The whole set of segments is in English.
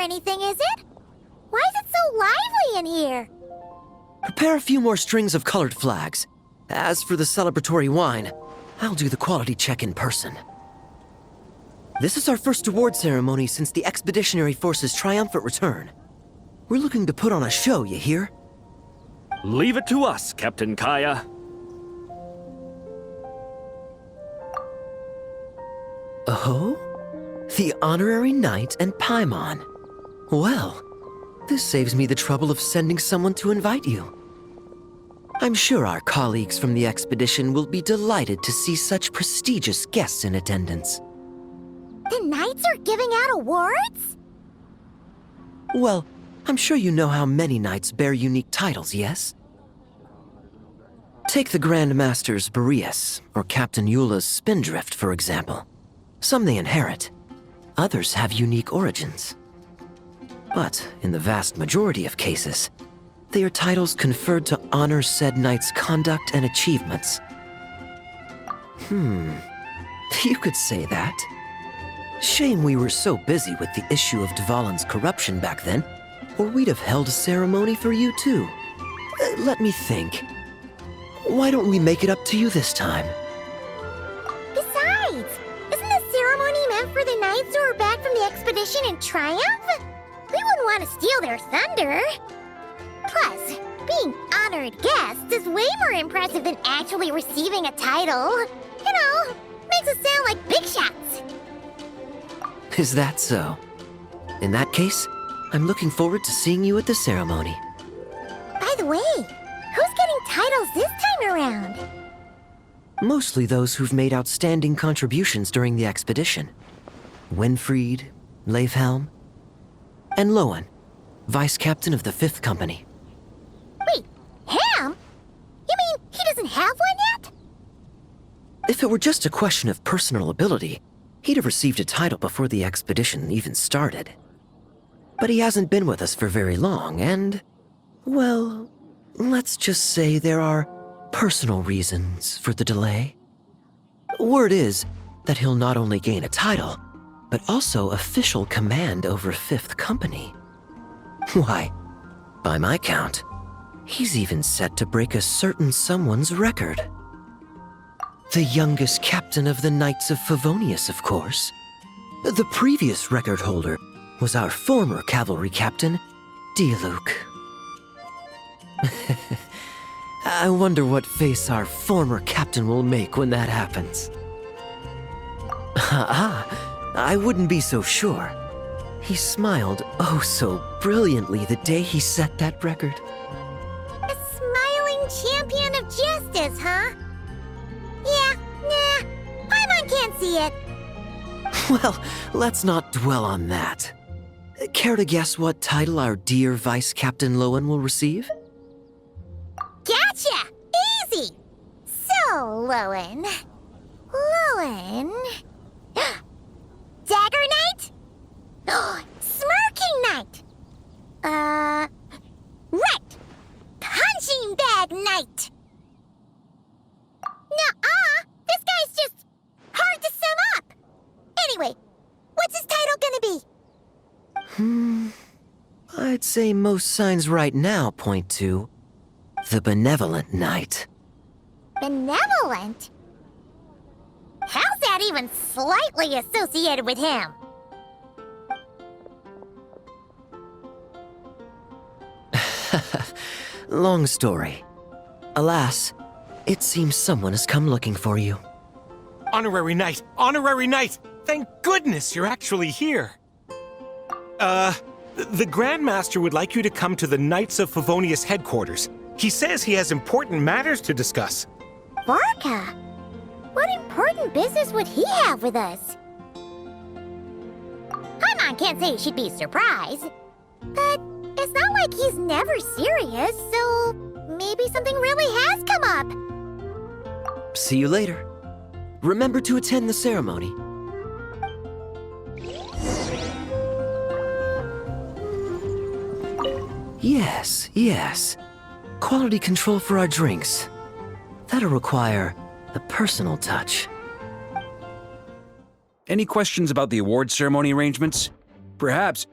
anything, is it? Why is it so lively in here? Prepare a few more strings of colored flags. As for the celebratory wine, I'll do the quality check in person. This is our first award ceremony since the Expeditionary Force's triumphant return. We're looking to put on a show, you hear? Leave it to us, Captain Kaya. Oh? The Honorary Knight and Paimon. Well, this saves me the trouble of sending someone to invite you. I'm sure our colleagues from the expedition will be delighted to see such prestigious guests in attendance. The Knights are giving out awards? Well, I'm sure you know how many knights bear unique titles, yes? Take the Grand Master's Boreas, or Captain Eula's Spindrift, for example. Some they inherit. Others have unique origins. But in the vast majority of cases, they are titles conferred to honor said knight's conduct and achievements. You could say that. Shame we were so busy with the issue of Dvalin's corruption back then, or we'd have held a ceremony for you too. Let me think. Why don't we make it up to you this time? Besides, isn't the ceremony meant for the Knights who are back from the expedition in triumph? We wouldn't want to steal their thunder. Plus, being honored guests is way more impressive than actually receiving a title. You know, makes us sound like big shots. Is that so? In that case, I'm looking forward to seeing you at the ceremony. By the way, who's getting titles this time around? Mostly those who've made outstanding contributions during the expedition. Winfried, Leifhelm, and Lohen, Vice Captain of the 5th Company. Wait, Ham? You mean he doesn't have one yet? If it were just a question of personal ability, he'd have received a title before the expedition even started. But he hasn't been with us for very long, and, well, let's just say there are personal reasons for the delay. Word is that he'll not only gain a title, but also official command over 5th Company. Why, by my count, he's even set to break a certain someone's record. The youngest captain of the Knights of Favonius, of course. The previous record holder was our former cavalry captain, Diluc. I wonder what face our former captain will make when that happens. I wouldn't be so sure. He smiled oh so brilliantly the day he set that record. A smiling champion of justice, huh? Yeah, nah, Paimon can't see it. Well, let's not dwell on that. Care to guess what title our dear Vice Captain Lohen will receive? Gotcha! Easy! So, Lohen... Dagger Knight? Smirking Knight! Right! Punching Bag Knight! Nuh-uh! This guy's just hard to sum up! Anyway, what's his title gonna be? I'd say most signs right now point to the Benevolent Knight. Benevolent? How's that even slightly associated with him? Long story. Alas, it seems someone has come looking for you. Honorary Knight! Honorary Knight! Thank goodness you're actually here! The Grand Master would like you to come to the Knights of Favonius headquarters. He says he has important matters to discuss. Barca? What important business would he have with us? Paimon can't say she'd be surprised. But it's not like he's never serious, so maybe something really has come up. See you later. Remember to attend the ceremony. Yes. Quality control for our drinks. That'll require a personal touch. Any questions about the award ceremony arrangements? Perhaps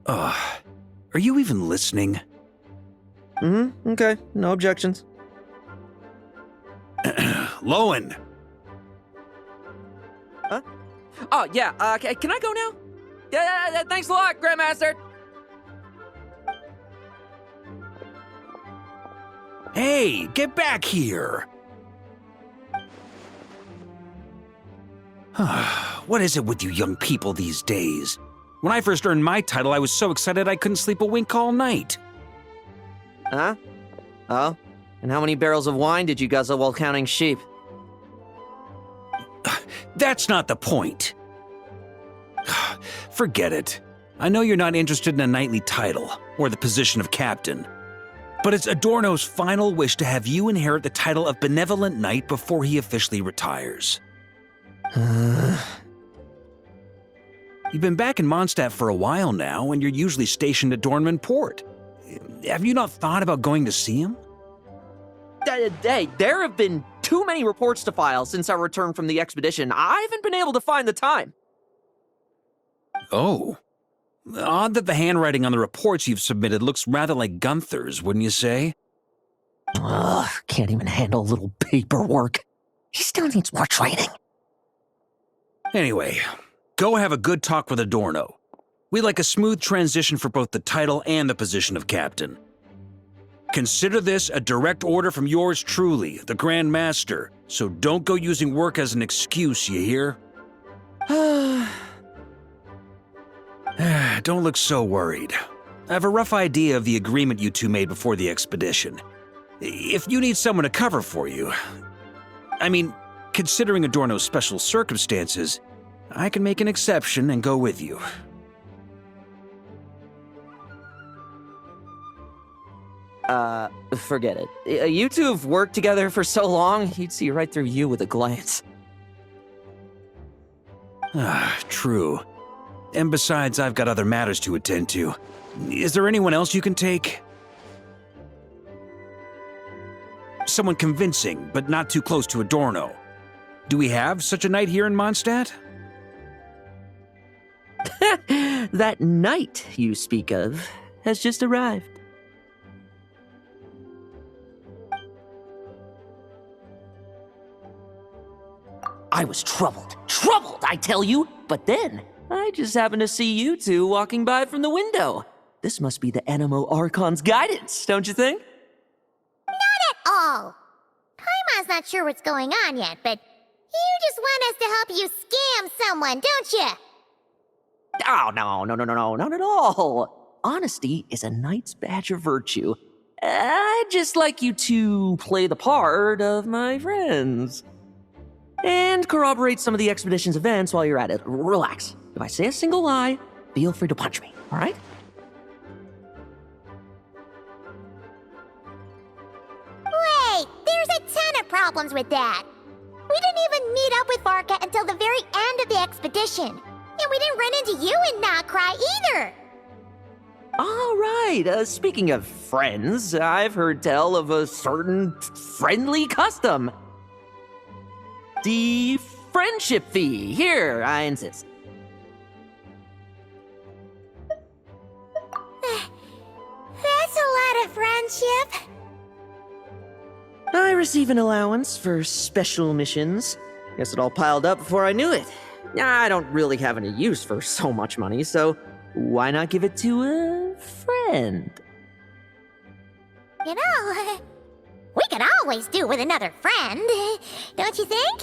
Are you even listening? Okay, no objections. Lohen! Huh? Oh, yeah, can I go now? Yeah, thanks a lot, Grandmaster! Hey, get back here! What is it with you young people these days? When I first earned my title, I was so excited I couldn't sleep a wink all night. Huh? Oh? And how many barrels of wine did you guzzle while counting sheep? That's not the point. Forget it. I know you're not interested in a knightly title, or the position of captain. But it's Adorno's final wish to have you inherit the title of Benevolent Knight before he officially retires. You've been back in Mondstadt for a while now, and you're usually stationed at Dornman Port. Have you not thought about going to see him? Hey, there have been too many reports to file since our return from the expedition. I haven't been able to find the time. Oh. Odd that the handwriting on the reports you've submitted looks rather like Gunther's, wouldn't you say? Ugh, can't even handle a little paperwork. He still needs more training. Anyway, go have a good talk with Adorno. We'd like a smooth transition for both the title and the position of captain. Consider this a direct order from yours truly, the Grand Master, so don't go using work as an excuse, you hear? Don't look so worried. I have a rough idea of the agreement you two made before the expedition. If you need someone to cover for you, I mean, considering Adorno's special circumstances, I can make an exception and go with you. Forget it. You two have worked together for so long, he'd see right through you with a glance. True. And besides, I've got other matters to attend to. Is there anyone else you can take? Someone convincing, but not too close to Adorno. Do we have such a knight here in Mondstadt? That knight you speak of has just arrived. I was troubled, I tell you, but then I just happened to see you two walking by from the window. This must be the Animo Archon's guidance, don't you think? All. Paimon's not sure what's going on yet, but you just want us to help you scam someone, don't you? Oh, no, not at all. Honesty is a knight's badge of virtue. I'd just like you to play the part of my friends. And corroborate some of the expedition's events while you're at it. Relax. If I say a single lie, feel free to punch me, all right? Wait, there's a ton of problems with that. We didn't even meet up with Varka until the very end of the expedition. And we didn't run into you in Nokrai either. All right, speaking of friends, I've heard tell of a certain friendly custom. The friendship fee. Here, I insist. That's a lot of friendship. I receive an allowance for special missions. Guess it all piled up before I knew it. I don't really have any use for so much money, so why not give it to a friend? You know, we could always do with another friend, don't you think?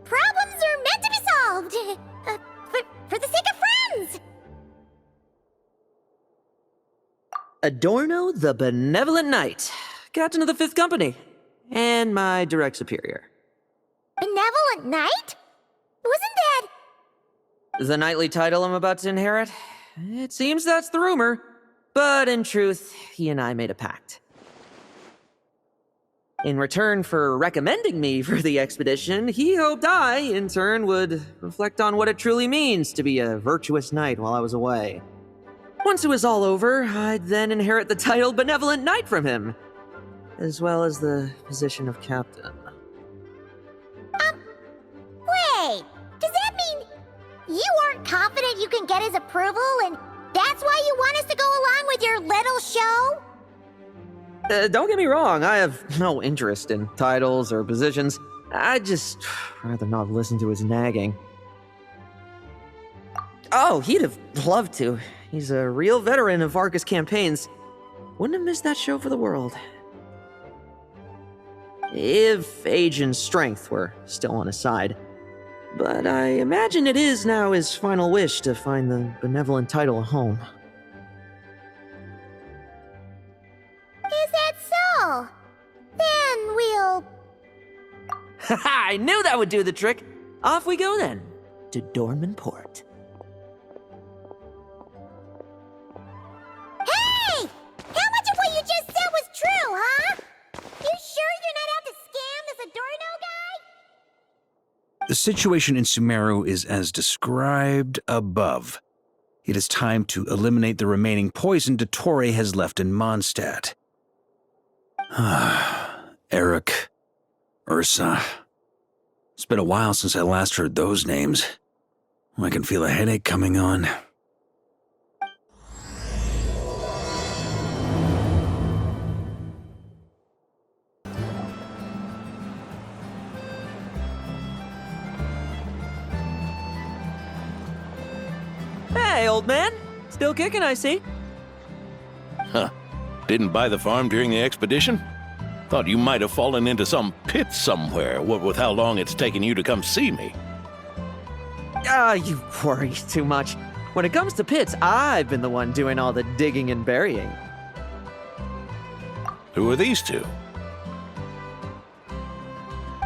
Problems are meant to be solved, for the sake of friends. Adorno the Benevolent Knight, captain of the 5th Company, and my direct superior. Benevolent Knight? Wasn't that... The knightly title I'm about to inherit? It seems that's the rumor. But in truth, he and I made a pact. In return for recommending me for the expedition, he hoped I, in turn, would reflect on what it truly means to be a virtuous knight while I was away. Once it was all over, I'd then inherit the title Benevolent Knight from him, as well as the position of captain. Wait, does that mean You aren't confident you can get his approval, and that's why you want us to go along with your little show? Don't get me wrong, I have no interest in titles or positions. I'd just rather not listen to his nagging. Oh, he'd have loved to. He's a real veteran of Arcus campaigns. Wouldn't have missed that show for the world. If age and strength were still on his side. But I imagine it is now his final wish to find the benevolent title a home. Is that so? Then we'll... I knew that would do the trick! Off we go then, to Dornman Port. Hey! How much of what you just said was true, huh? You sure you're not out to scam this Adorno guy? The situation in Sumeru is as described above. It is time to eliminate the remaining poison Dottore has left in Mondstadt. Eric, Ursa. It's been a while since I last heard those names. I can feel a headache coming on. Hey, old man! Still kicking, I see. Huh. Didn't buy the farm during the expedition? Thought you might have fallen into some pit somewhere, what with how long it's taken you to come see me. You worry too much. When it comes to pits, I've been the one doing all the digging and burying. Who are these two?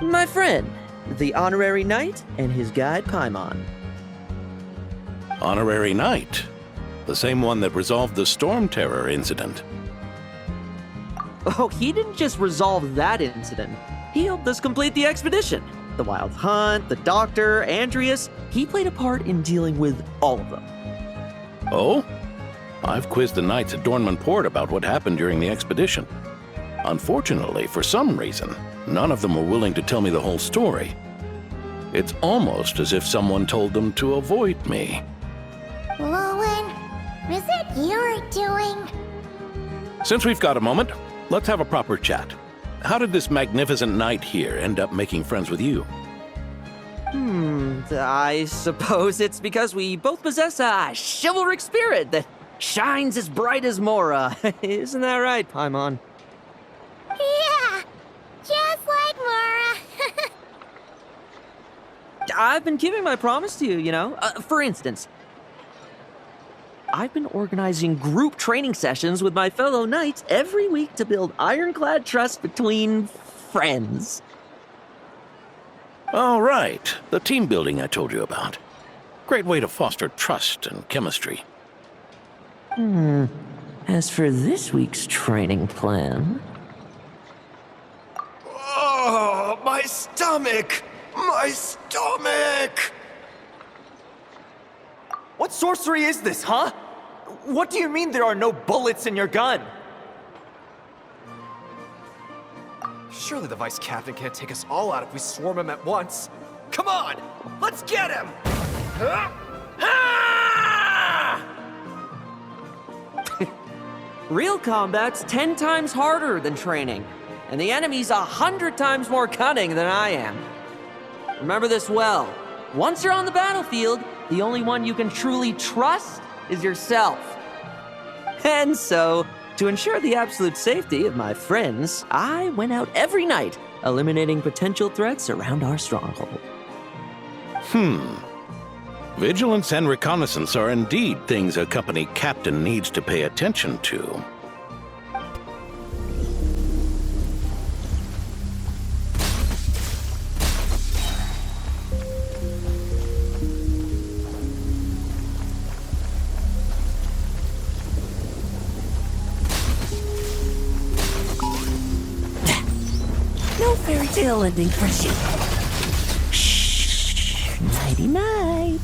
My friend, the honorary knight, and his guide Paimon. Honorary Knight. The same one that resolved the Storm Terror incident. Oh, he didn't just resolve that incident. He helped us complete the expedition. The Wild Hunt, the Doctor, Andreas. He played a part in dealing with all of them. Oh? I've quizzed the knights at Dornman Port about what happened during the expedition. Unfortunately, for some reason, none of them were willing to tell me the whole story. It's almost as if someone told them to avoid me. Lohen, is it your doing? Since we've got a moment, let's have a proper chat. How did this magnificent knight here end up making friends with you? I suppose it's because we both possess a chivalric spirit that shines as bright as Mora. Isn't that right, Paimon? Yeah, just like Mara. I've been keeping my promise to you, you know. For instance, I've been organizing group training sessions with my fellow knights every week to build ironclad trust between friends. All right, the team building I told you about. Great way to foster trust and chemistry. As for this week's training plan... Oh, my stomach! My stomach! What sorcery is this, huh? What do you mean there are no bullets in your gun? Surely the vice captain can't take us all out if we swarm him at once. Come on! Let's get him! Real combat's 10 times harder than training, and the enemy's 100 times more cunning than I am. Remember this well. Once you're on the battlefield, the only one you can truly trust is yourself. And so, to ensure the absolute safety of my friends, I went out every night, eliminating potential threats around our stronghold. Vigilance and reconnaissance are indeed things a company captain needs to pay attention to. No fairy tale ending for you. Shh. Nighty night.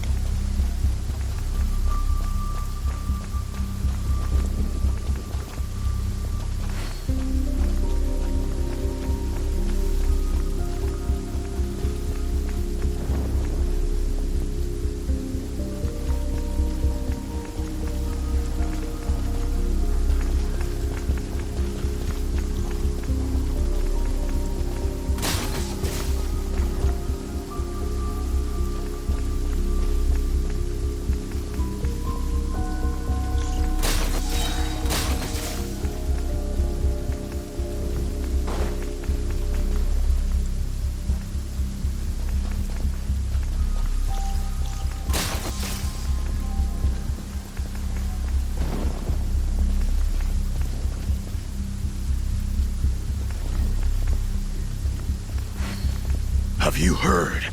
Have you heard?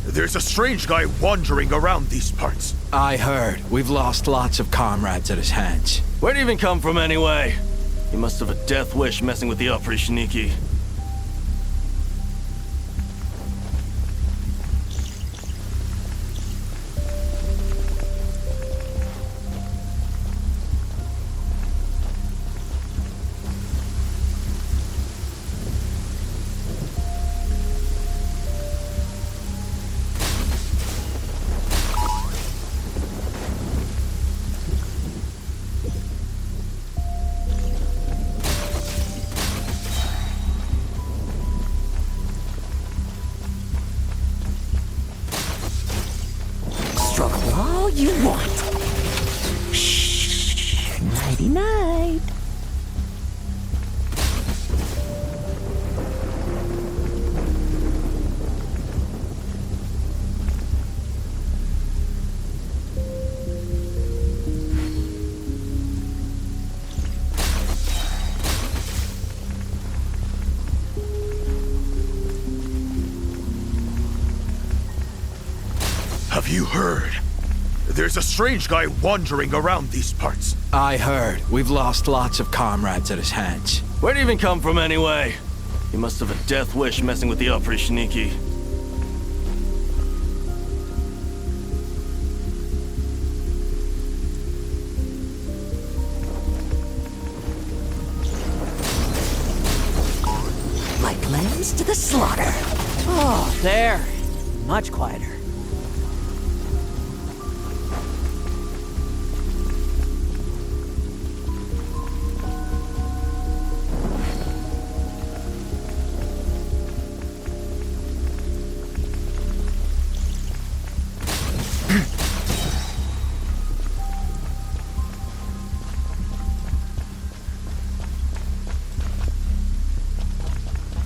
There's a strange guy wandering around these parts. I heard. We've lost lots of comrades at his hands. Where'd he even come from anyway? He must have a death wish messing with the Oprichniki. Struggle all you want. Shh. Nighty night. Have you heard? There's a strange guy wandering around these parts. I heard. We've lost lots of comrades at his hands. Where'd he even come from anyway? He must have a death wish messing with the Oprichniki. Like lambs to the slaughter. Oh, there. Much quieter.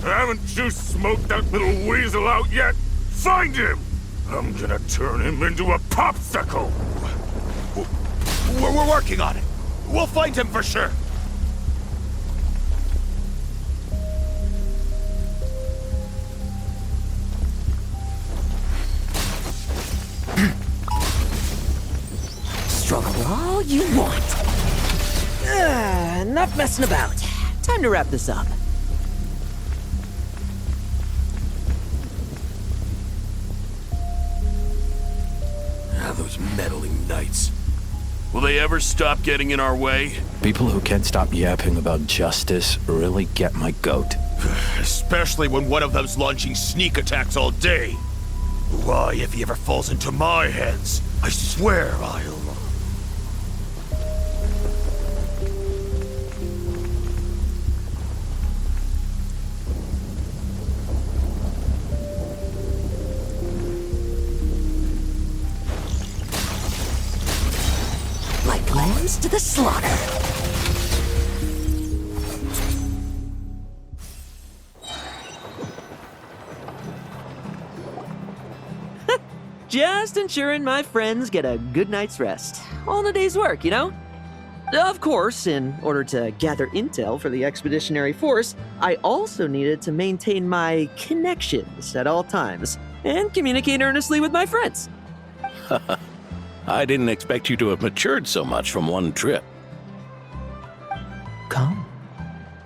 Haven't you smoked that little weasel out yet? Find him! I'm gonna turn him into a popsicle! We're working on it. We'll find him for sure. Struggle all you want. Enough messing about. Time to wrap this up. Those meddling knights. Will they ever stop getting in our way? People who can't stop yapping about justice really get my goat. Especially when one of them's launching sneak attacks all day. Why, if he ever falls into my hands, I swear I'll... Like lambs to the slaughter. Just ensuring my friends get a good night's rest. All in a day's work, you know? Of course, in order to gather intel for the expeditionary force, I also needed to maintain my connections at all times and communicate earnestly with my friends. I didn't expect you to have matured so much from one trip. Come,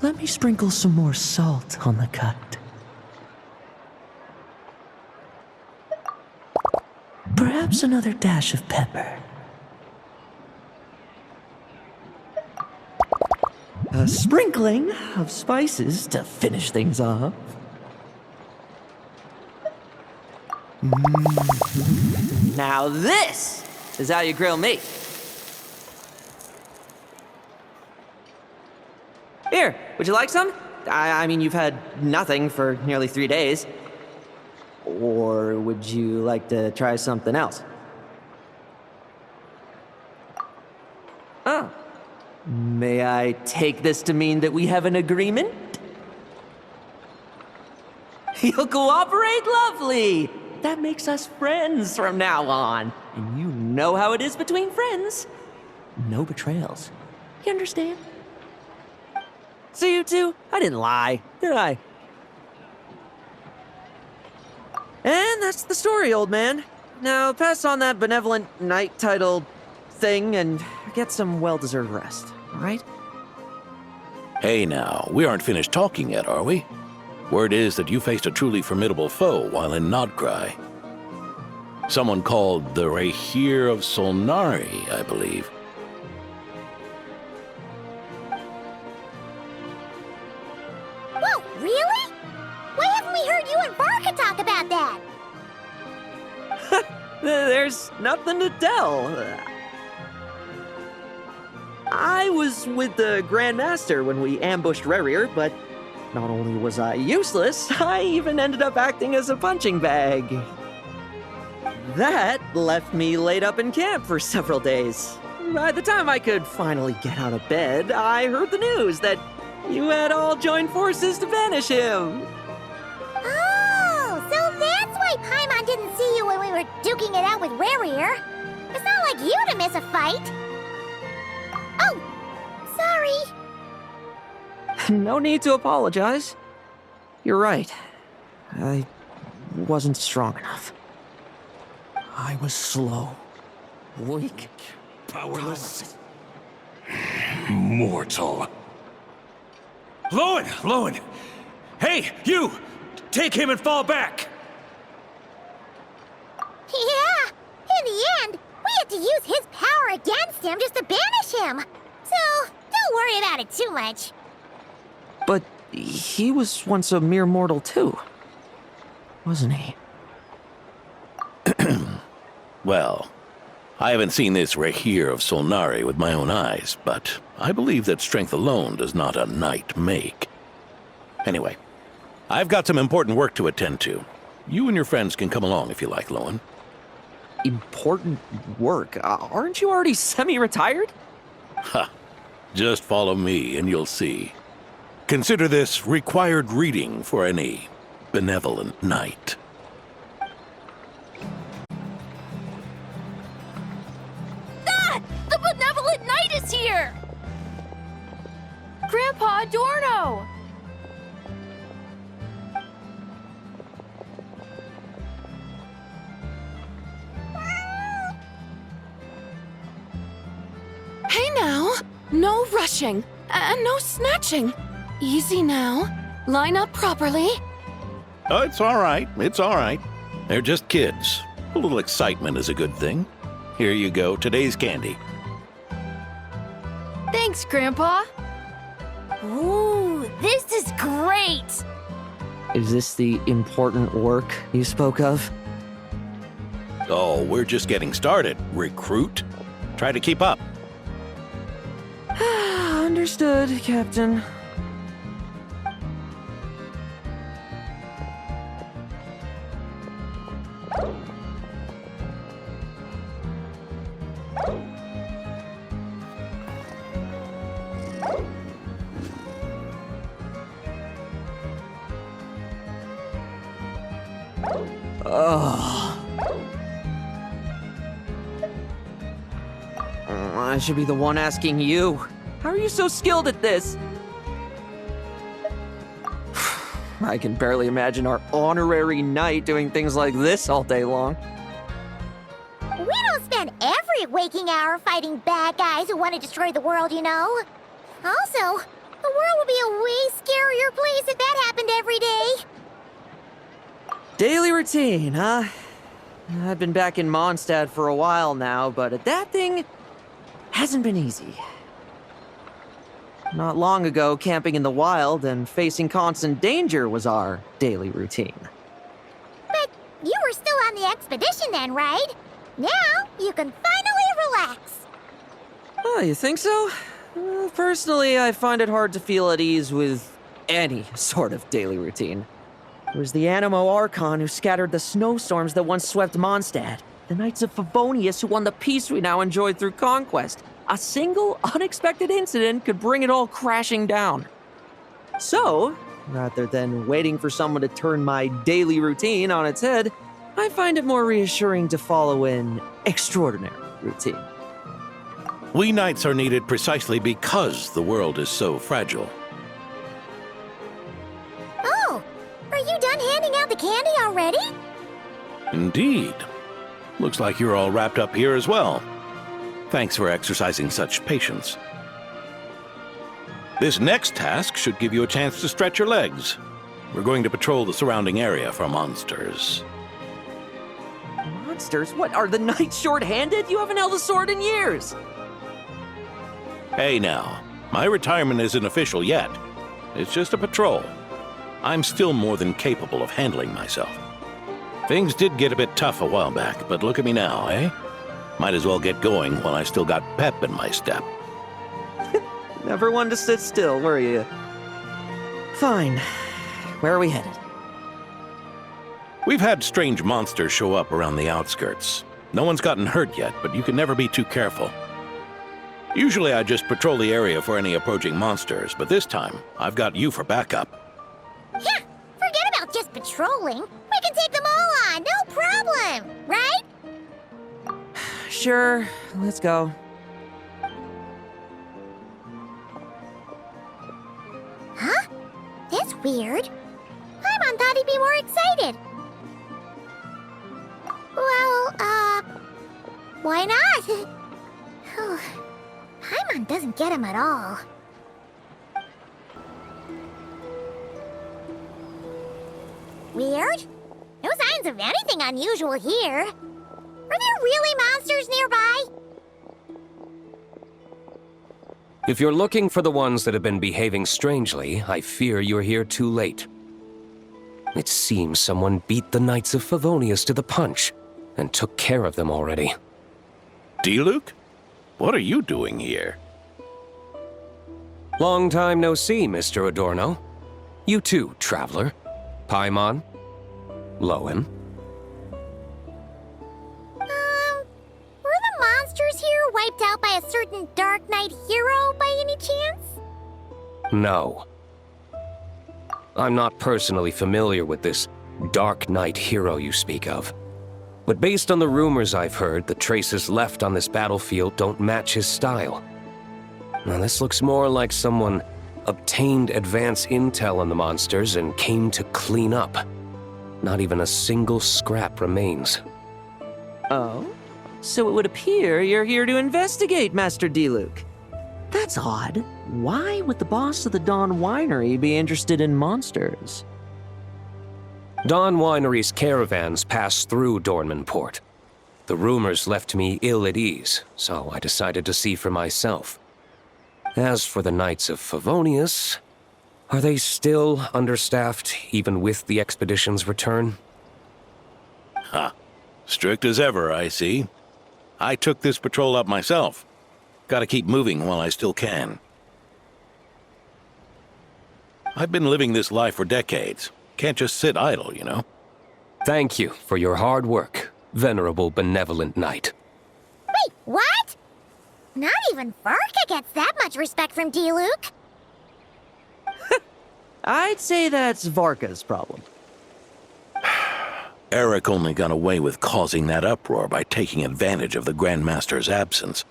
let me sprinkle some more salt on the cut. Perhaps another dash of pepper. A sprinkling of spices to finish things off. Now this is how you grill me. Here, would you like some? I mean, you've had nothing for nearly 3 days. Or would you like to try something else? Oh. May I take this to mean that we have an agreement? You'll cooperate? Lovely! That makes us friends from now on. And you know how it is between friends. No betrayals. You understand? So you two, I didn't lie, did I? And that's the story, old man. Now pass on that benevolent knight title thing and get some well-deserved rest, all right? Hey now, we aren't finished talking yet, are we? Word is that you faced a truly formidable foe while in Nodcry. Someone called the Rahir of Solnari, I believe. Whoa, really? Why haven't we heard you and Barca talk about that? There's nothing to tell. I was with the Grand Master when we ambushed Rerir, but not only was I useless, I even ended up acting as a punching bag. That left me laid up in camp for several days. By the time I could finally get out of bed, I heard the news that you had all joined forces to banish him. Oh, so that's why Paimon didn't see you when we were duking it out with Rerir. It's not like you to miss a fight. Oh, sorry. No need to apologize. You're right. I wasn't strong enough. I was slow, weak, Powerless. Mortal. Lohen! Hey, you! Take him and fall back! Yeah, in the end, we had to use his power against him just to banish him. So, don't worry about it too much. But he was once a mere mortal too, wasn't he? Well, I haven't seen this Rahir of Solnari with my own eyes, but I believe that strength alone does not a knight make. Anyway, I've got some important work to attend to. You and your friends can come along if you like, Lohen. Important work? Aren't you already semi-retired? Ha! Just follow me and you'll see. Consider this required reading for any benevolent knight. The benevolent knight is here! Grandpa Adorno! Hey now! No rushing, and no snatching. Easy now. Line up properly. Oh, it's all right. It's all right. They're just kids. A little excitement is a good thing. Here you go, today's candy. Thanks, Grandpa. Ooh, this is great! Is this the important work you spoke of? Oh, we're just getting started, recruit. Try to keep up. Understood, Captain. I should be the one asking you. How are you so skilled at this? I can barely imagine our honorary knight doing things like this all day long. We don't spend every waking hour fighting bad guys who want to destroy the world, you know. Also, the world would be a way scarier place if that happened every day. Daily routine, huh? I've been back in Mondstadt for a while now, but adapting hasn't been easy. Not long ago, camping in the wild and facing constant danger was our daily routine. But you were still on the expedition then, right? Now you can finally relax. Oh, you think so? Personally, I find it hard to feel at ease with any sort of daily routine. It was the Animo Archon who scattered the snowstorms that once swept Mondstadt. The Knights of Favonius who won the peace we now enjoy through conquest. A single unexpected incident could bring it all crashing down. So, rather than waiting for someone to turn my daily routine on its head, I find it more reassuring to follow an extraordinary routine. We knights are needed precisely because the world is so fragile. Oh, are you done handing out the candy already? Indeed. Looks like you're all wrapped up here as well. Thanks for exercising such patience. This next task should give you a chance to stretch your legs. We're going to patrol the surrounding area for monsters. Monsters? What, are the knights short-handed? You haven't held a sword in years! Hey now, my retirement isn't official yet. It's just a patrol. I'm still more than capable of handling myself. Things did get a bit tough a while back, but look at me now, eh? Might as well get going while I still got pep in my step. Never one to sit still, were you? Fine. Where are we headed? We've had strange monsters show up around the outskirts. No one's gotten hurt yet, but you can never be too careful. Usually I just patrol the area for any approaching monsters, but this time I've got you for backup. Yeah, forget about just patrolling. We can take them all on, no problem, right? Sure, let's go. Huh? That's weird. Paimon thought he'd be more excited. Well, why not? Paimon doesn't get him at all. Weird? No signs of anything unusual here. Are there really monsters nearby? If you're looking for the ones that have been behaving strangely, I fear you're here too late. It seems someone beat the Knights of Favonius to the punch and took care of them already. Diluc? What are you doing here? Long time no see, Mr. Adorno. You too, traveler. Paimon? Lohen? Were the monsters here wiped out by a certain Dark Knight hero by any chance? No. I'm not personally familiar with this Dark Knight hero you speak of. But based on the rumors I've heard, the traces left on this battlefield don't match his style. Now this looks more like someone obtained advance intel on the monsters and came to clean up. Not even a single scrap remains. Oh? So it would appear you're here to investigate, Master Diluc. That's odd. Why would the boss of the Dawn Winery be interested in monsters? Dawn Winery's caravans pass through Dornman Port. The rumors left me ill at ease, so I decided to see for myself. As for the Knights of Favonius, are they still understaffed even with the expedition's return? Ha. Strict as ever, I see. I took this patrol up myself. Gotta keep moving while I still can. I've been living this life for decades. Can't just sit idle, you know? Thank you for your hard work, venerable benevolent knight. Wait, what? Not even Varka gets that much respect from Diluc. I'd say that's Varka's problem. Eric only got away with causing that uproar by taking advantage of the Grandmaster's absence.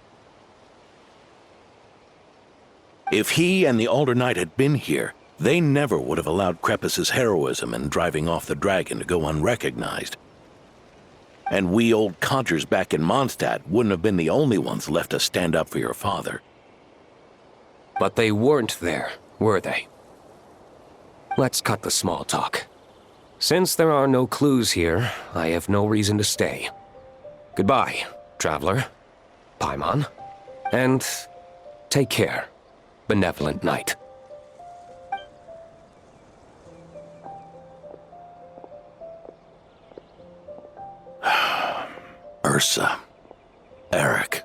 If he and the Alder Knight had been here, they never would have allowed Krepus's heroism in driving off the dragon to go unrecognized. And we old codgers back in Mondstadt wouldn't have been the only ones left to stand up for your father. But they weren't there, were they? Let's cut the small talk. Since there are no clues here, I have no reason to stay. Goodbye, traveler, Paimon, and take care, benevolent knight. Ursa. Eric.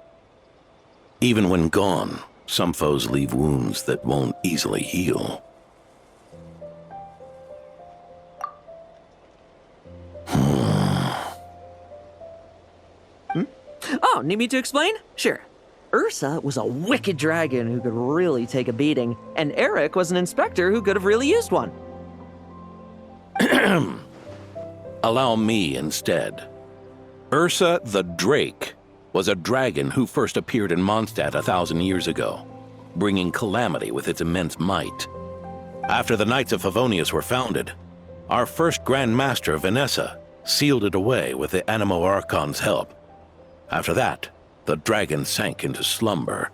Even when gone, some foes leave wounds that won't easily heal. Oh, need me to explain? Sure. Ursa was a wicked dragon who could really take a beating, and Eric was an inspector who could have really used one. Allow me instead. Ursa the Drake was a dragon who first appeared in Mondstadt 1,000 years ago, bringing calamity with its immense might. After the Knights of Favonius were founded, our first Grand Master, Vanessa, sealed it away with the Animo Archon's help. After that, the dragon sank into slumber.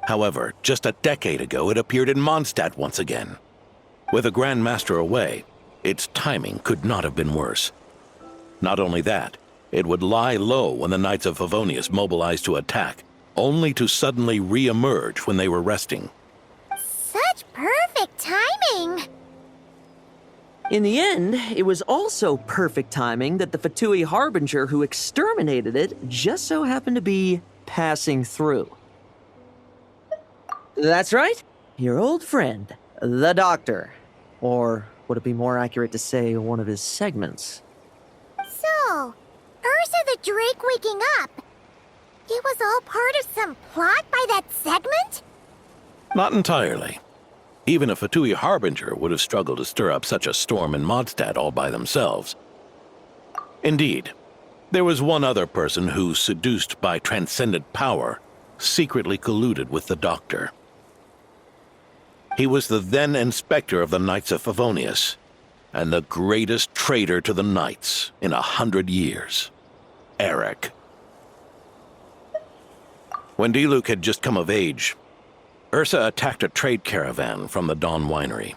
However, just a decade ago, it appeared in Mondstadt once again. With the Grand Master away, its timing could not have been worse. Not only that, it would lie low when the Knights of Favonius mobilized to attack, only to suddenly re-emerge when they were resting. Such perfect timing! In the end, it was also perfect timing that the Fatui Harbinger who exterminated it just so happened to be passing through. That's right, your old friend, the Doctor. Or would it be more accurate to say one of his segments? So, Ursa the Drake waking up. It was all part of some plot by that segment? Not entirely. Even a Fatui Harbinger would have struggled to stir up such a storm in Mondstadt all by themselves. Indeed, there was one other person who, seduced by transcendent power, secretly colluded with the Doctor. He was the then Inspector of the Knights of Favonius, and the greatest traitor to the Knights in 100 years, Eric. When Diluc had just come of age, Ursa attacked a trade caravan from the Dawn Winery.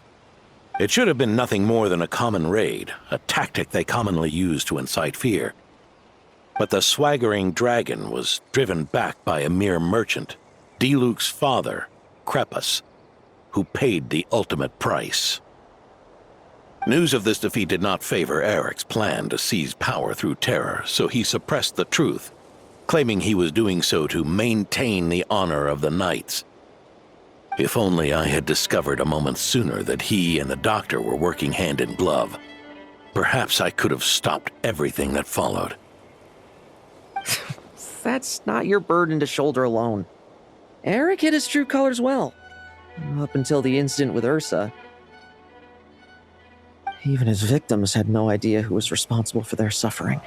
It should have been nothing more than a common raid, a tactic they commonly use to incite fear. But the swaggering dragon was driven back by a mere merchant, Diluc's father, Lepus, who paid the ultimate price. News of this defeat did not favor Eric's plan to seize power through terror, so he suppressed the truth, claiming he was doing so to maintain the honor of the Knights. If only I had discovered a moment sooner that he and the Doctor were working hand in glove, perhaps I could have stopped everything that followed. That's not your burden to shoulder alone. Eric hid his true colors well. Up until the incident with Ursa. Even his victims had no idea who was responsible for their suffering.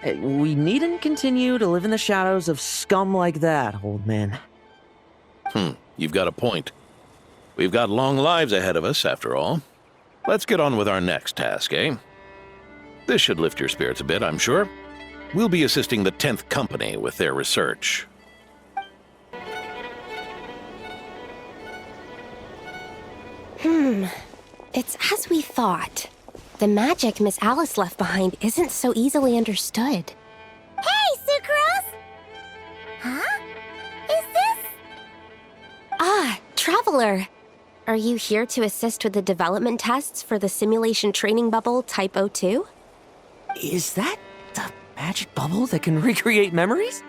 We needn't continue to live in the shadows of scum like that, old man. You've got a point. We've got long lives ahead of us, after all. Let's get on with our next task, eh? This should lift your spirits a bit, I'm sure. We'll be assisting the 10th Company with their research. It's as we thought. The magic Miss Alice left behind isn't so easily understood. Hey, Sucrose! Huh? Is this? Ah, Traveler! Are you here to assist with the development tests for the simulation training bubble Type 02? Is that the magic bubble that can recreate memories?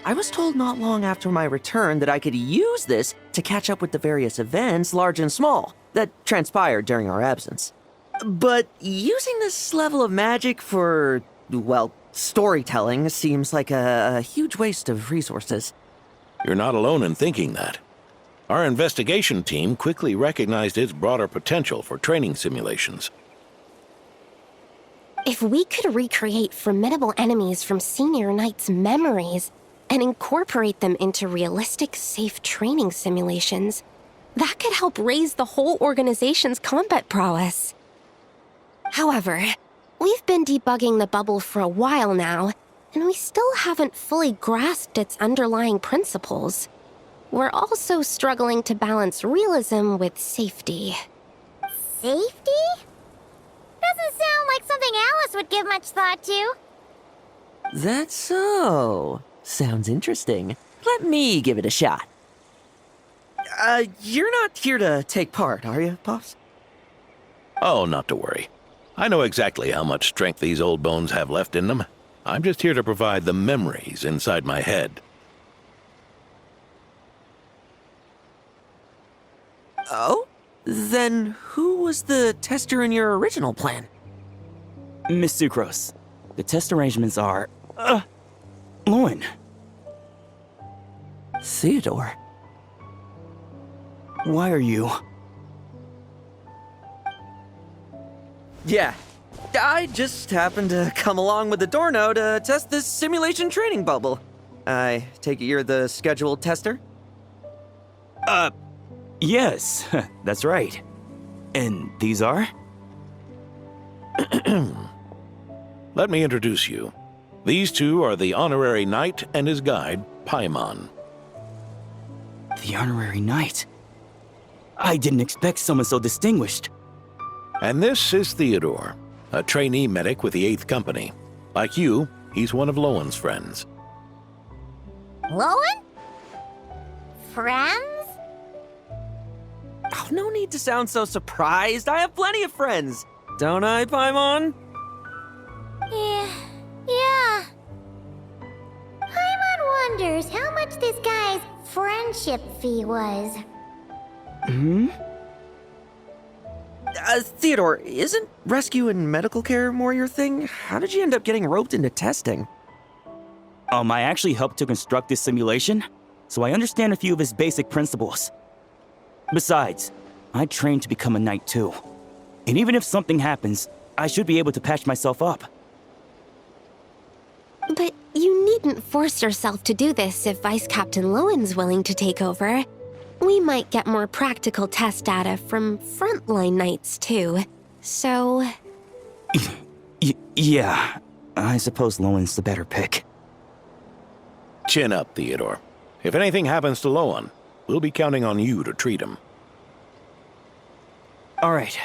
I was told not long after my return that I could use this to catch up with the various events, large and small, that transpired during our absence. But using this level of magic for, well, storytelling seems like a huge waste of resources. You're not alone in thinking that. Our investigation team quickly recognized its broader potential for training simulations. If we could recreate formidable enemies from Senior Knight's memories and incorporate them into realistic, safe training simulations, that could help raise the whole organization's combat prowess. However, we've been debugging the bubble for a while now, and we still haven't fully grasped its underlying principles. We're also struggling to balance realism with safety. Safety? Doesn't sound like something Alice would give much thought to. That's so. Sounds interesting. Let me give it a shot. You're not here to take part, are you, Pops? Oh, not to worry. I know exactly how much strength these old bones have left in them. I'm just here to provide the memories inside my head. Oh? Then who was the tester in your original plan? Miss Sucrose, the test arrangements are... Lohen. Theodore. Why are you... Yeah, I just happened to come along with the Dorno to test this simulation training bubble. I take it you're the scheduled tester? Yes, that's right. And these are? Let me introduce you. These two are the honorary knight and his guide, Paimon. The honorary knight? I didn't expect someone so distinguished. And this is Theodore, a trainee medic with the 8th Company. Like you, he's one of Lohen's friends. Lohen? Friends? Oh, no need to sound so surprised. I have plenty of friends. Don't I, Paimon? Yeah. Paimon wonders how much this guy's friendship fee was. Theodore, isn't rescue and medical care more your thing? How did you end up getting roped into testing? I actually helped to construct this simulation, so I understand a few of his basic principles. Besides, I trained to become a knight too. And even if something happens, I should be able to patch myself up. But you needn't force yourself to do this if Vice Captain Lohen's willing to take over. We might get more practical test data from frontline knights too. So... Yeah, I suppose Lohen's the better pick. Chin up, Theodore. If anything happens to Lohen, we'll be counting on you to treat him. All right.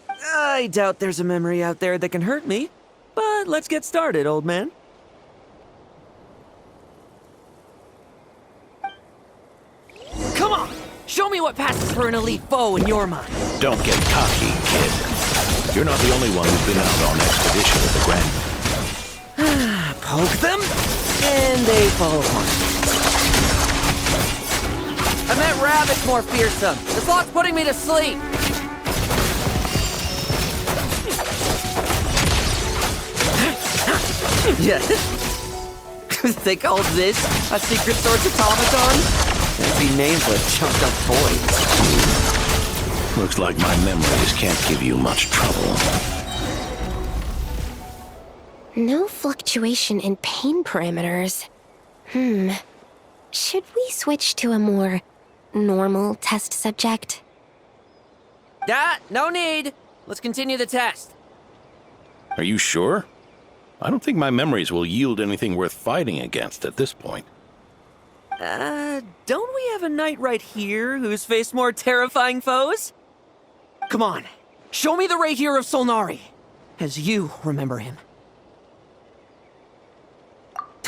I doubt there's a memory out there that can hurt me, but let's get started, old man. Come on! Show me what passes for an elite foe in your mind. Don't get cocky, kid. You're not the only one who's been out on expedition with the Grand. Poke them, and they fall apart. I meant rabbits more fearsome. This lot's putting me to sleep. Yeah. They called this a secret source automaton? Fancy name for a chunked up toy. Looks like my memories can't give you much trouble. No fluctuation in pain parameters. Should we switch to a more normal test subject? No need. Let's continue the test. Are you sure? I don't think my memories will yield anything worth fighting against at this point. Don't we have a knight right here who's faced more terrifying foes? Come on, show me the Rahier of Solnari, as you remember him.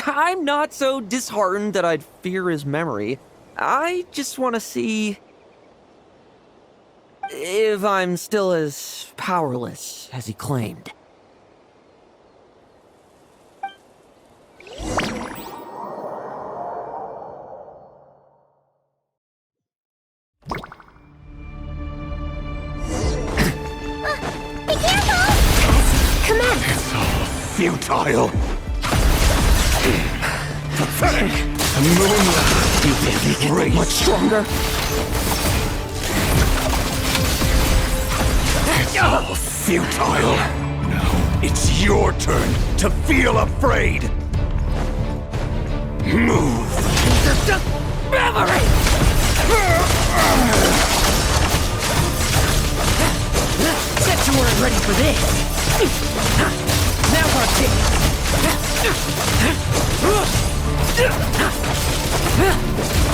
I'm not so disheartened that I'd fear his memory. I just want to see if I'm still as powerless as he claimed. Be careful! Come on! It's all futile. Pathetic. The moonlight. You think great. Much stronger? It's all futile. Now it's your turn to feel afraid. Move. Memory! Said you weren't ready for this. Now our chance.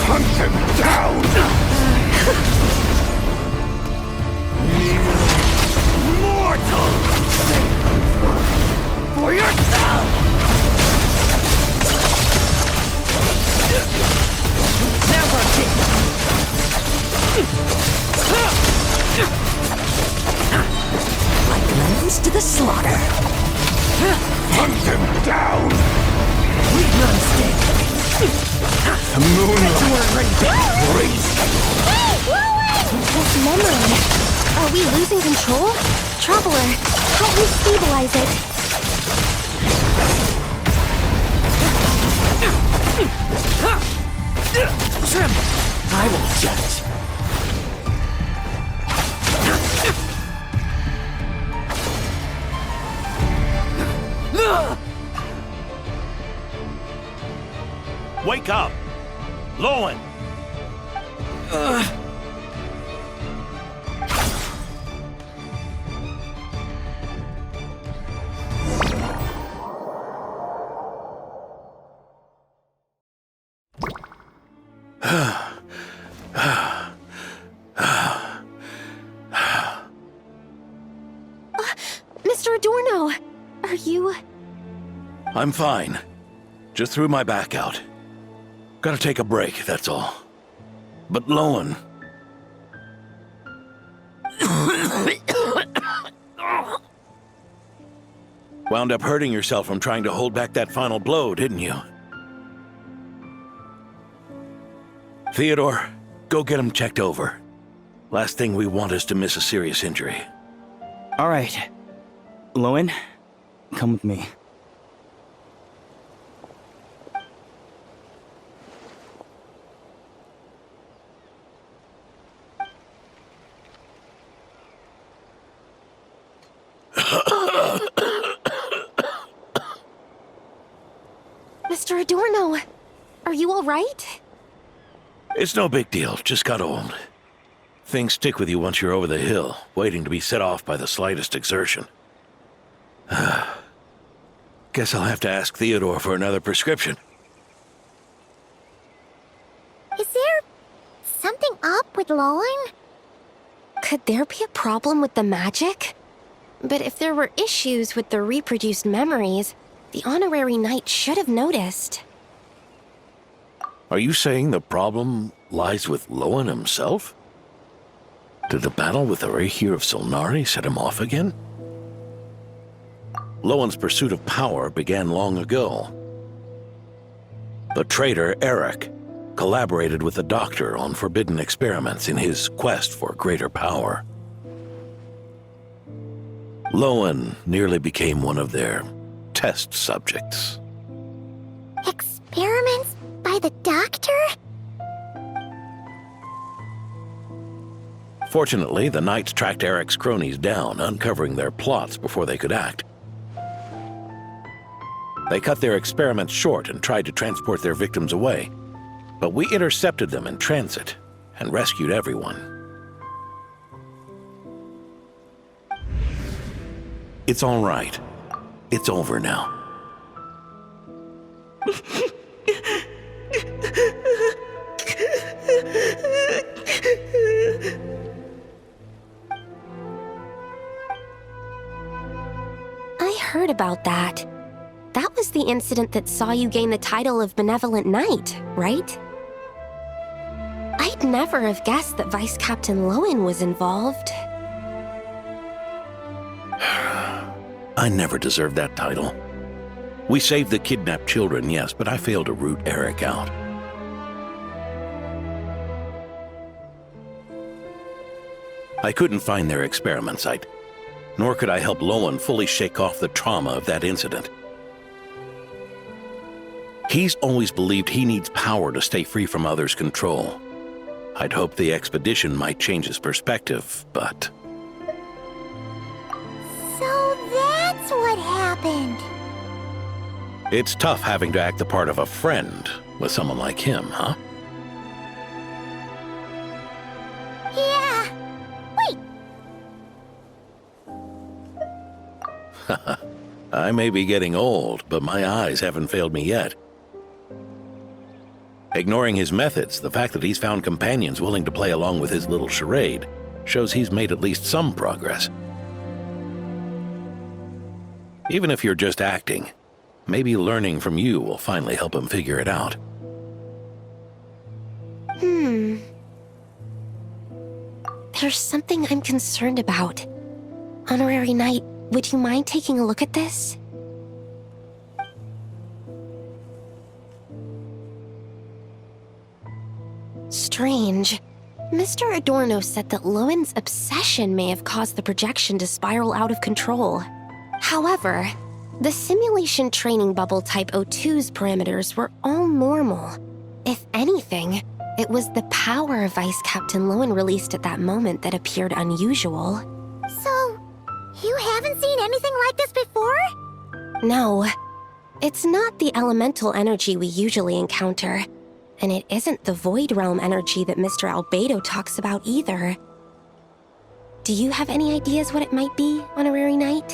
Hunt them down. Mortal. For yourself! Now our chance. Like lambs to the slaughter. Hunt them down. Leave none standing. The moonlight. You weren't ready to Crazy. This memory. Are we losing control? Traveler, help me stabilize it. Tremble. I will judge. Wake up! Lohen! Mr. Adorno, are you... I'm fine. Just threw my back out. Gotta take a break, that's all. But Lohen... Wound up hurting yourself from trying to hold back that final blow, didn't you? Theodore, go get him checked over. Last thing we want is to miss a serious injury. All right. Lohen, come with me. Mr. Adorno, are you all right? It's no big deal, just got old. Things stick with you once you're over the hill, waiting to be set off by the slightest exertion. Guess I'll have to ask Theodore for another prescription. Is there something up with Lohen? Could there be a problem with the magic? But if there were issues with the reproduced memories, the honorary knight should have noticed. Are you saying the problem lies with Lohen himself? Did the battle with the Reikir of Solnari set him off again? Lohen's pursuit of power began long ago. The traitor Eric collaborated with the Doctor on forbidden experiments in his quest for greater power. Lohen nearly became one of their test subjects. Experiments by the Doctor? Fortunately, the Knights tracked Eric's cronies down, uncovering their plots before they could act. They cut their experiments short and tried to transport their victims away, but we intercepted them in transit and rescued everyone. It's all right. It's over now. I heard about that. That was the incident that saw you gain the title of Benevolent Knight, right? I'd never have guessed that Vice Captain Lohen was involved. I never deserved that title. We saved the kidnapped children, yes, but I failed to root Eric out. I couldn't find their experiment site, nor could I help Lohen fully shake off the trauma of that incident. He's always believed he needs power to stay free from others' control. I'd hoped the expedition might change his perspective, but... So that's what happened. It's tough having to act the part of a friend with someone like him, huh? Yeah. Wait. I may be getting old, but my eyes haven't failed me yet. Ignoring his methods, the fact that he's found companions willing to play along with his little charade shows he's made at least some progress. Even if you're just acting, maybe learning from you will finally help him figure it out. There's something I'm concerned about. Honorary Knight, would you mind taking a look at this? Strange. Mr. Adorno said that Lohen's obsession may have caused the projection to spiral out of control. However, the simulation training bubble type O2's parameters were all normal. If anything, it was the power Vice Captain Lohen released at that moment that appeared unusual. So, you haven't seen anything like this before? No. It's not the elemental energy we usually encounter. And it isn't the Void Realm energy that Mr. Albedo talks about either. Do you have any ideas what it might be, Honorary Knight?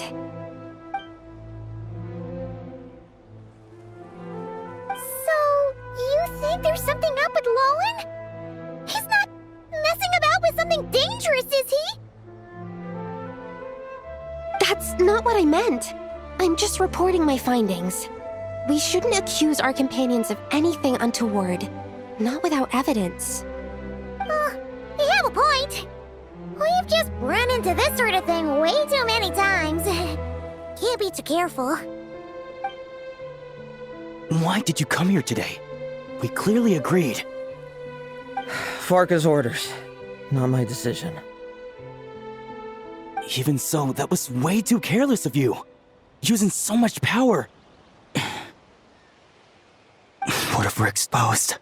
So, you think there's something up with Lohen? He's not messing about with something dangerous, is he? That's not what I meant. I'm just reporting my findings. We shouldn't accuse our companions of anything untoward, not without evidence. You have a point. We've just run into this sort of thing way too many times. Can't be too careful. Why did you come here today? We clearly agreed. Farka's orders. Not my decision. Even so, that was way too careless of you. Using so much power. What if we're exposed?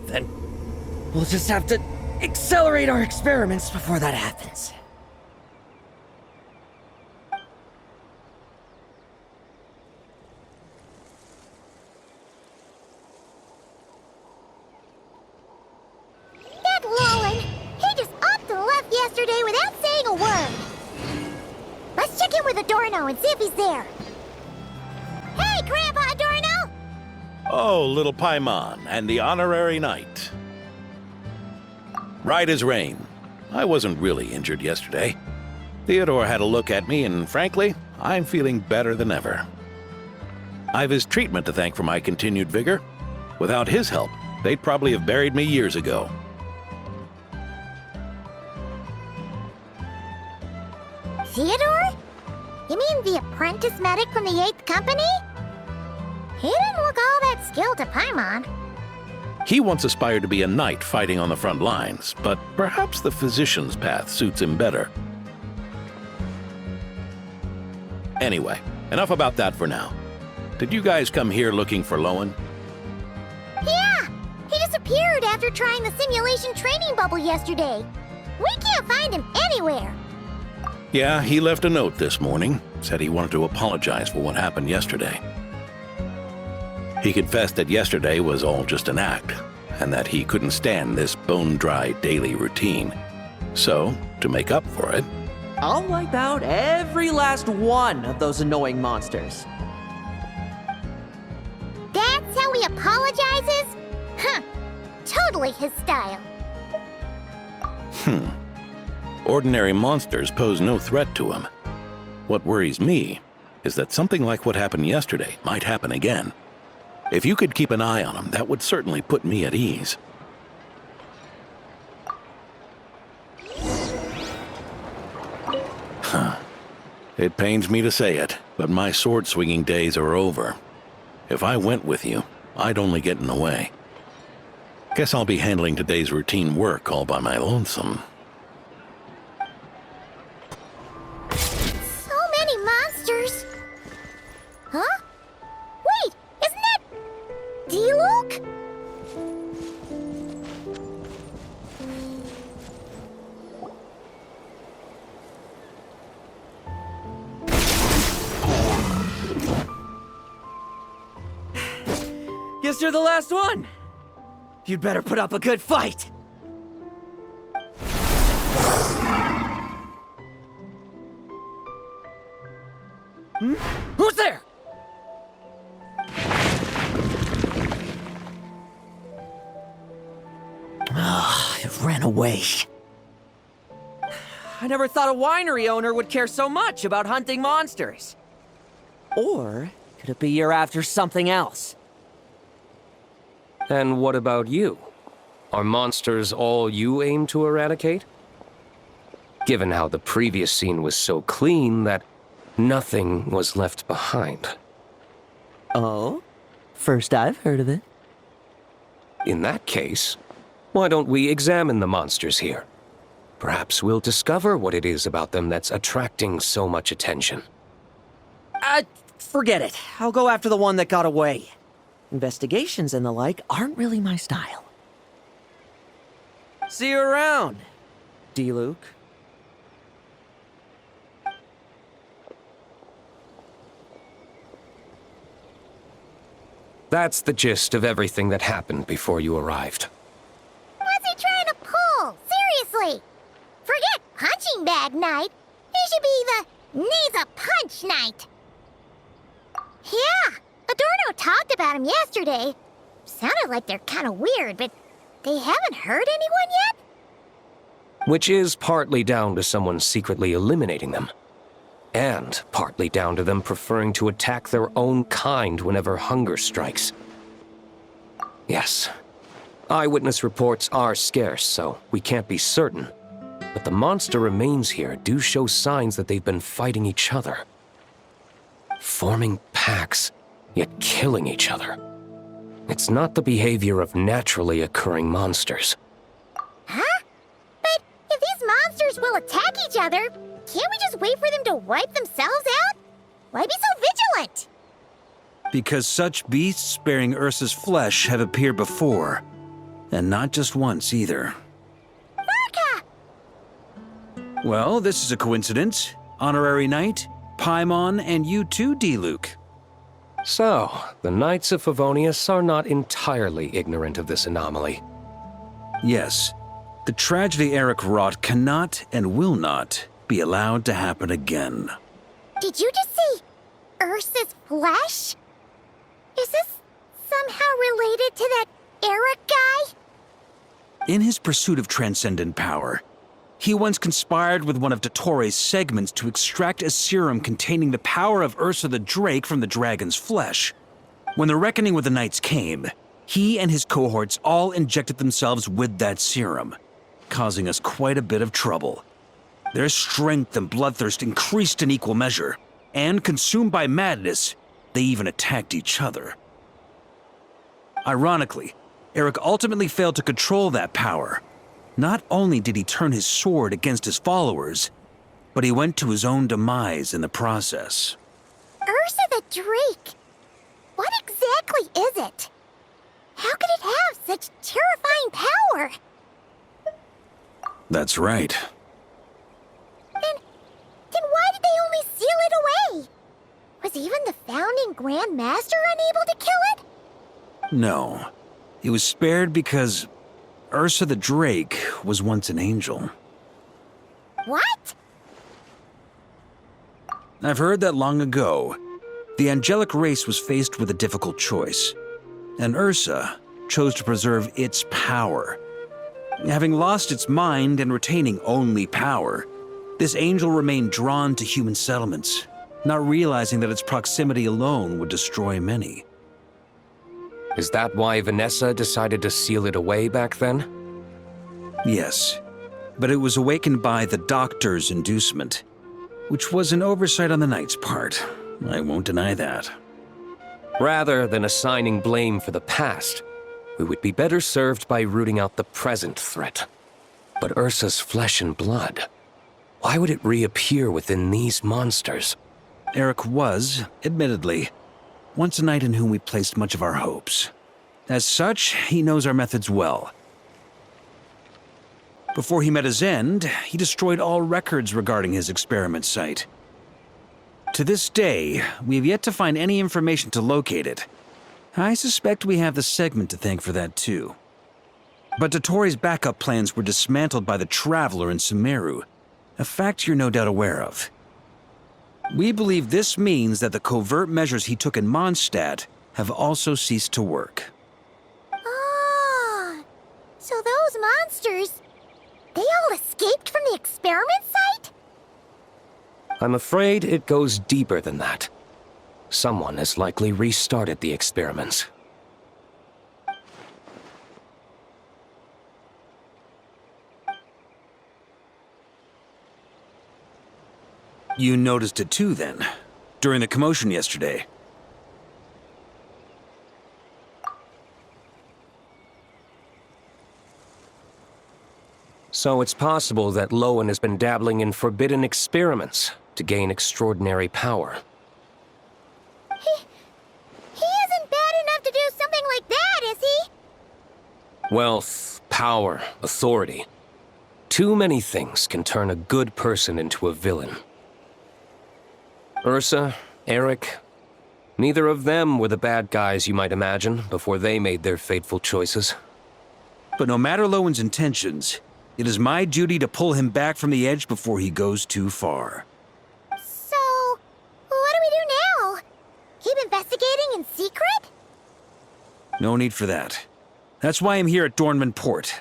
Then we'll just have to accelerate our experiments before that happens. That Lohen, he just upped and left yesterday without saying a word. Let's check in with Adorno and see if he's there. Hey, Grandpa Adorno! Oh, little Paimon and the honorary knight. Right as rain. I wasn't really injured yesterday. Theodore had a look at me, and frankly, I'm feeling better than ever. I've his treatment to thank for my continued vigor. Without his help, they'd probably have buried me years ago. Theodore? You mean the apprentice medic from the 8th Company? He didn't look all that skilled to Paimon. He once aspired to be a knight fighting on the front lines, but perhaps the physician's path suits him better. Anyway, enough about that for now. Did you guys come here looking for Lohen? Yeah! He disappeared after trying the simulation training bubble yesterday. We can't find him anywhere. Yeah, he left a note this morning. Said he wanted to apologize for what happened yesterday. He confessed that yesterday was all just an act, and that he couldn't stand this bone-dry daily routine. So, to make up for it, I'll wipe out every last one of those annoying monsters. That's how he apologizes? Huh. Totally his style. Ordinary monsters pose no threat to him. What worries me is that something like what happened yesterday might happen again. If you could keep an eye on him, that would certainly put me at ease. It pains me to say it, but my sword-swinging days are over. If I went with you, I'd only get in the way. Guess I'll be handling today's routine work all by my lonesome. So many monsters. Huh? Wait, isn't that D-Luke? Guess you're the last one. You'd better put up a good fight. Who's there? It ran away. I never thought a winery owner would care so much about hunting monsters. Or could it be you're after something else? And what about you? Are monsters all you aim to eradicate? Given how the previous scene was so clean that nothing was left behind. Oh? First I've heard of it. In that case, why don't we examine the monsters here? Perhaps we'll discover what it is about them that's attracting so much attention. Forget it. I'll go after the one that got away. Investigations and the like aren't really my style. See you around, D-Luke. That's the gist of everything that happened before you arrived. What's he trying to pull? Seriously! Forget punching bag night. It should be the needs a punch night. Yeah, Adorno talked about him yesterday. Sounded like they're kind of weird, but they haven't hurt anyone yet? Which is partly down to someone secretly eliminating them. And partly down to them preferring to attack their own kind whenever hunger strikes. Yes, eyewitness reports are scarce, so we can't be certain. But the monster remains here do show signs that they've been fighting each other. Forming packs, yet killing each other. It's not the behavior of naturally occurring monsters. Huh? But if these monsters will attack each other, can't we just wait for them to wipe themselves out? Why be so vigilant? Because such beasts bearing Ursa's flesh have appeared before. And not just once either. Urka! Well, this is a coincidence. Honorary Knight, Paimon, and you too, D-Luke. So, the Knights of Favonius are not entirely ignorant of this anomaly. Yes. The tragedy Eric wrought cannot and will not be allowed to happen again. Did you just see Ursa's flesh? Is this somehow related to that Eric guy? In his pursuit of transcendent power, he once conspired with one of Dottores' segments to extract a serum containing the power of Ursa the Drake from the dragon's flesh. When the reckoning with the Knights came, he and his cohorts all injected themselves with that serum, causing us quite a bit of trouble. Their strength and bloodthirst increased in equal measure, and consumed by madness, they even attacked each other. Ironically, Eric ultimately failed to control that power. Not only did he turn his sword against his followers, but he went to his own demise in the process. Ursa the Drake? What exactly is it? How could it have such terrifying power? That's right. Then why did they only seal it away? Was even the founding Grand Master unable to kill it? No. It was spared because Ursa the Drake was once an angel. What? I've heard that long ago, the angelic race was faced with a difficult choice, and Ursa chose to preserve its power. Having lost its mind and retaining only power, this angel remained drawn to human settlements, not realizing that its proximity alone would destroy many. Is that why Vanessa decided to seal it away back then? Yes, but it was awakened by the Doctor's inducement, which was an oversight on the Knight's part. I won't deny that. Rather than assigning blame for the past, we would be better served by rooting out the present threat. But Ursa's flesh and blood, why would it reappear within these monsters? Eric was, admittedly, once a knight in whom we placed much of our hopes. As such, he knows our methods well. Before he met his end, he destroyed all records regarding his experiment site. To this day, we have yet to find any information to locate it. I suspect we have the segment to thank for that too. But Dottores' backup plans were dismantled by the Traveler in Sumeru, a fact you're no doubt aware of. We believe this means that the covert measures he took in Mondstadt have also ceased to work. Ah, so those monsters, they all escaped from the experiment site? I'm afraid it goes deeper than that. Someone has likely restarted the experiments. You noticed it too, then, during the commotion yesterday. So it's possible that Lohen has been dabbling in forbidden experiments to gain extraordinary power. He isn't bad enough to do something like that, is he? Wealth, power, authority. Too many things can turn a good person into a villain. Ursa, Eric, Neither of them were the bad guys you might imagine before they made their fateful choices. But no matter Lowen's intentions, it is my duty to pull him back from the edge before he goes too far. So, what do we do now? Keep investigating in secret? No need for that. That's why I'm here at Dornman Port.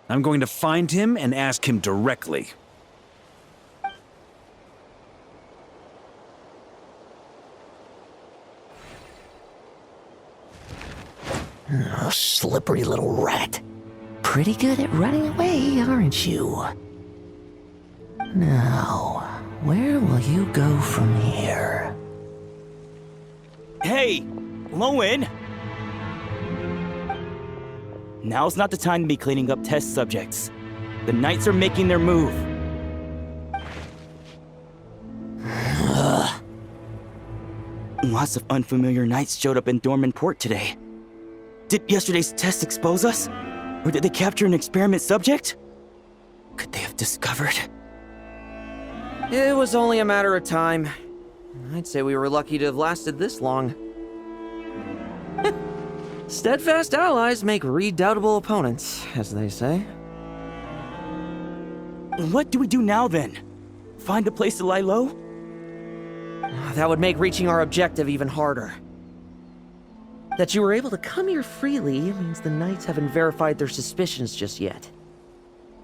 I'm going to find him and ask him directly. Oh, slippery little rat. Pretty good at running away, aren't you? Now, where will you go from here? Hey, Lohen! Now's not the time to be cleaning up test subjects. The Knights are making their move. Lots of unfamiliar Knights showed up in Dornman Port today. Did yesterday's test expose us? Or did they capture an experiment subject? Could they have discovered? It was only a matter of time. I'd say we were lucky to have lasted this long. Steadfast allies make redoubtable opponents, as they say. What do we do now, then? Find a place to lie low? That would make reaching our objective even harder. That you were able to come here freely means the Knights haven't verified their suspicions just yet.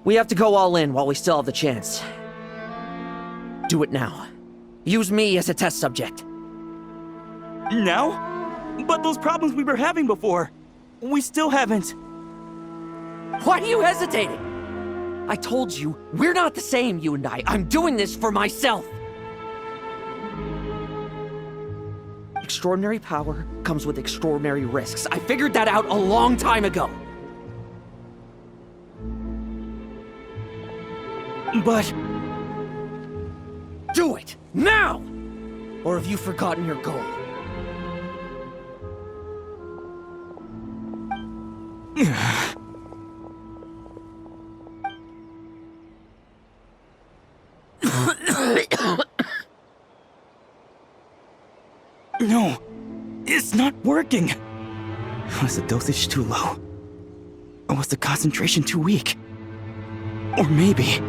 We have to go all in while we still have the chance. Do it now. Use me as a test subject. Now? But those problems we were having before, we still haven't. Why are you hesitating? I told you, we're not the same, you and I. I'm doing this for myself. Extraordinary power comes with extraordinary risks. I figured that out a long time ago. But... do it! Now! Or have you forgotten your goal? No, it's not working. Was the dosage too low? Or was the concentration too weak? Or maybe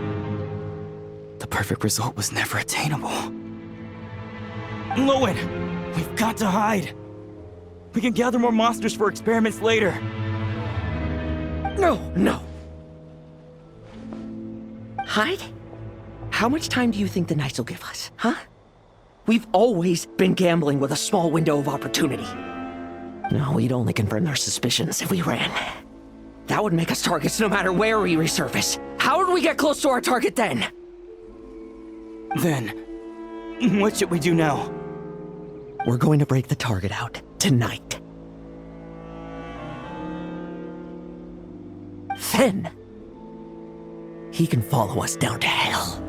the perfect result was never attainable. Lohen, we've got to hide. We can gather more monsters for experiments later. No. Hide? How much time do you think the Knights will give us, huh? We've always been gambling with a small window of opportunity. No, we'd only confirm their suspicions if we ran. That would make us targets no matter where we resurface. How would we get close to our target then? Then, what should we do now? We're going to break the target out tonight. Then, he can follow us down to hell.